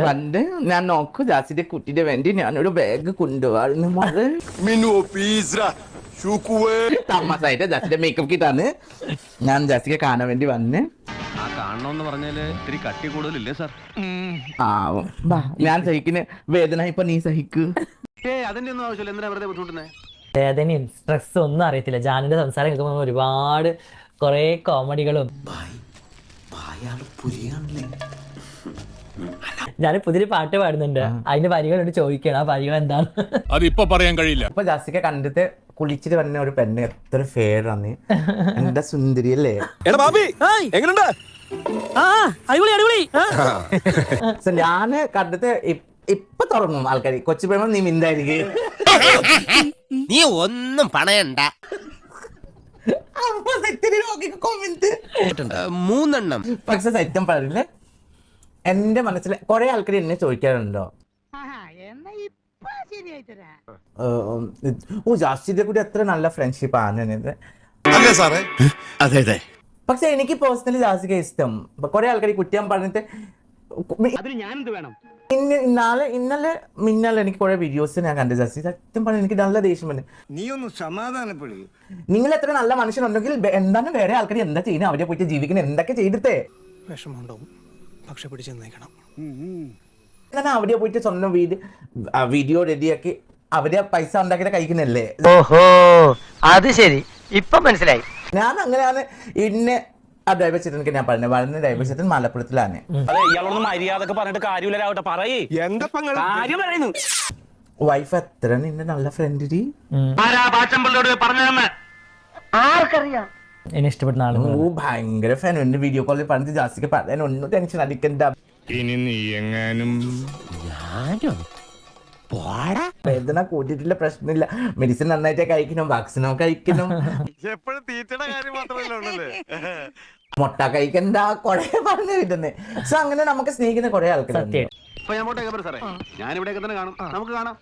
പണ്ട് ഞാൻ നോക്കൂ ജാസിന്റെ കുട്ടിയുടെ വേണ്ടി ഞാനൊരു ബാഗ് കൊണ്ടുപോവായിരുന്നു തമാസായിട്ട് ജാസിന്റെ മേക്കപ്പ് കിറ്റാണ് ഞാൻ ജാസിക്ക് കാണാൻ വേണ്ടി വന്ന് ആ കാണണമെന്ന് പറഞ്ഞാല് ഇത്തിരി കട്ടി കൂടുതലില്ലേ സാർ? ആവും ഞാൻ സഹിക്കുന്ന വേദന ഇപ്പൊ നീ സഹിക്കൂ. അതിന്റെ ഒന്നും ആവശ്യമില്ല. എന്തിനാ വെറുതെ ബുദ്ധിമുട്ടുന്നേ? വേദനയും സ്ട്രെസ്സും ഒന്നും അറിയത്തില്ല. ജാനിന്റെ സംസാരം കേൾക്കുമ്പോൾ ഒരുപാട് കുറെ കോമഡികളും. ഞാൻ പുതിയൊരു പാട്ട് പാടുന്നുണ്ട്, അതിന്റെ വരികളോട് ചോദിക്കണം ആ വരികൾ എന്താണ്. അതിപ്പോ പറയാൻ കഴിയില്ല. ഇപ്പൊ ജാസിക്ക കണ്ടിട്ട് കുളിച്ചിട്ട് വന്ന ഒരു പെണ്ണ് എത്ര ഫെയർ ആണ്, എന്താ സുന്ദരി അല്ലേ. ഞാന് കണ്ടിട്ട് ഇപ്പൊ തുടങ്ങും ആൾക്കാർ കൊച്ചു പെണ്ണ നീ മിണ്ടായിരിക്കും, നീ ഒന്നും പണയണ്ട. 3 പക്ഷെ സത്യം പറയില്ലേ, എന്റെ മനസ്സിൽ കുറെ ആൾക്കാർ എന്നെ ചോദിക്കാറുണ്ടോ ഓ ജാസ്തിയുടെ കൂടി അത്ര നല്ല ഫ്രണ്ട്ഷിപ്പ് ആണ്. പക്ഷെ എനിക്ക് പേഴ്സണലി ജാസിക ഇഷ്ടം. കുറെ ആൾക്കാർ കുറ്റം പറഞ്ഞിട്ട് ഇന്നലെ മിന്നലെ എനിക്ക് കുറെ വീഡിയോസ് ഞാൻ കണ്ടു ജാസി. സത്യം പറഞ്ഞ എനിക്ക് നല്ല ദേഷ്യം വന്നു. നീ ഒന്ന് സമാധാനപ്പെടുക. നിങ്ങൾ എത്ര നല്ല മനുഷ്യനുണ്ടെങ്കിൽ എന്താണ് വേറെ ആൾക്കാർ എന്താ ചെയ്യുന്നത്, അവരെ പോയിട്ട് ജീവിക്കുന്നത് എന്തൊക്കെ ചെയ്തിട്ടേ വിഷമമുണ്ടാവും, പക്ഷെ പിടിച്ചെന്നേക്കണം. അങ്ങനെ അവിടെ പോയിട്ട് സ്വന്തം വീഡിയോ റെഡിയാക്കി അവരെ പൈസ ഉണ്ടാക്കിയിട്ട് കഴിക്കുന്നല്ലേ. ഓഹോ അത് ശരി, ഇപ്പൊ മനസ്സിലായി. ഞാൻ അങ്ങനെയാണ്. ഇന്നെ ആ ഡ്രൈവർ ചേട്ടനൊക്കെ ഞാൻ പറഞ്ഞത്, വളരെ ഡ്രൈവർ ചേട്ടൻ മലപ്പുറത്തിലാണ്. മര്യാദക്ക് പറഞ്ഞിട്ട് കാര്യമില്ല, പറയേ കാര്യം പറയുന്നു. വൈഫ് എത്ര നിന്റെ നല്ല ഫ്രണ്ട് ആർക്കറിയാം എന്നെ ഇഷ്ടപ്പെടുന്ന ആളുകൾ. ഓ ഭയങ്കര ഫാൻ. എന്റെ വീഡിയോ കോളിൽ പറഞ്ഞിട്ട് ജാസിക്ക് പറയാൻ ഒന്നും ടെൻഷൻ അടിക്കണ്ട. ഇനി നീ എങ്ങാനും വേദന കൂട്ടിയിട്ടുള്ള പ്രശ്നമില്ല, മെഡിസിൻ നന്നായിട്ട് കഴിക്കണം, വാക്സിനോ കഴിക്കണം, എപ്പോഴും തീറ്റയുടെ കാര്യം മാത്രമല്ലേ. മുട്ട കഴിക്കണ്ട, കുറെ പറഞ്ഞു കിട്ടുന്നേ. സോ അങ്ങനെ നമുക്ക് സ്നേഹിക്കുന്ന കുറെ ആൾക്കാർ. ഇപ്പൊ ഞാൻ പോട്ടെ സാറേ, ഞാൻ ഇവിടെയൊക്കെ തന്നെ കാണും. നമുക്ക് കാണാം.